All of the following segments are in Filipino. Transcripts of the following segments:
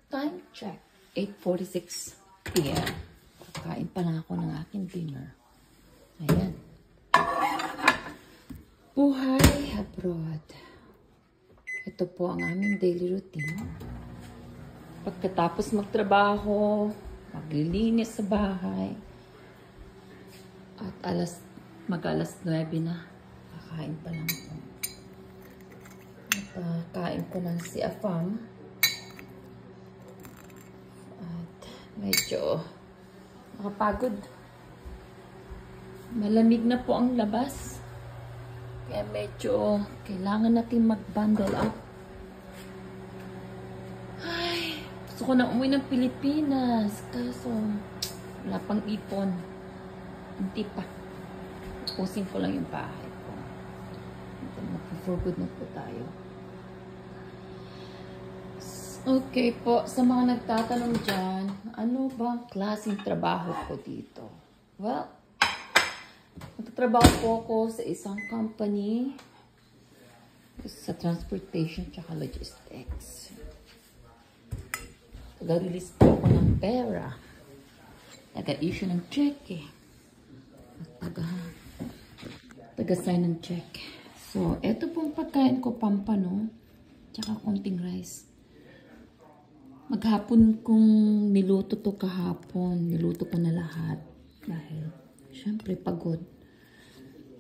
Time check. 8:46 p.m. Kakain pa lang ako ng aking dinner. Ayan. Buhay abroad. Ito po ang aming daily routine. Pagkatapos magtrabaho, maglilinis sa bahay. At mag-alas 9 na. Kakain pa lang po. At kain ko ng si Afam. At medyo nakapagod. Malamig na po ang labas. Kaya medyo kailangan natin mag-bundle up. Ay, gusto ko na umuwi ng Pilipinas. Kaso, wala pang ipon. Hindi pa. Pusin ko lang yung bahay ko. For good na po tayo. Okay po, sa mga nagtatanong dyan, ano ba ang klaseng trabaho ko dito? Well, nagtatrabaho po ako sa isang company sa transportation tsaka logistics. Taga-release po ako ng pera. Taga-issue ng cheque. Taga-sign ng cheque. So, eto pong pagkain ko, pampano, tsaka konting rice. Maghapon kong niluto to kahapon. Niluto ko na lahat. Dahil, syempre, pagod.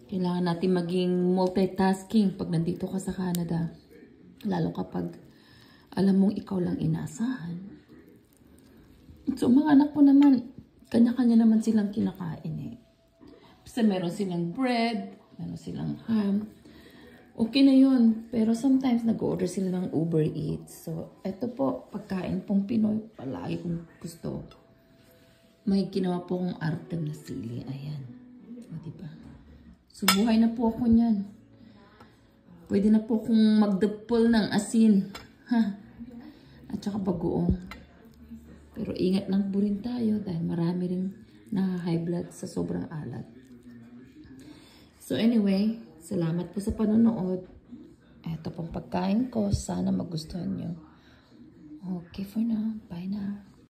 Kailangan natin maging multitasking pag nandito ka sa Canada. Lalo kapag alam mong ikaw lang inaasahan. So, mga anak ko naman, kanya-kanya naman silang kinakain eh. Kasi meron silang bread, meron silang ham. Okay na yun. Pero sometimes nag-order sila ng Uber Eats. So, eto po, pagkain pong Pinoy, palagi kong gusto. May ginawa po akong artem na sili. Ayan. O, diba? So, buhay na po ako niyan. Pwede na po akong magdapol ng asin. Ha? At saka bagoong. Pero ingat lang po rin tayo dahil marami rin na-high blood sa sobrang alat. So, anyway, salamat po sa panonood. Ito pong pagkain ko. Sana magustuhan nyo. Okay for now. Bye now.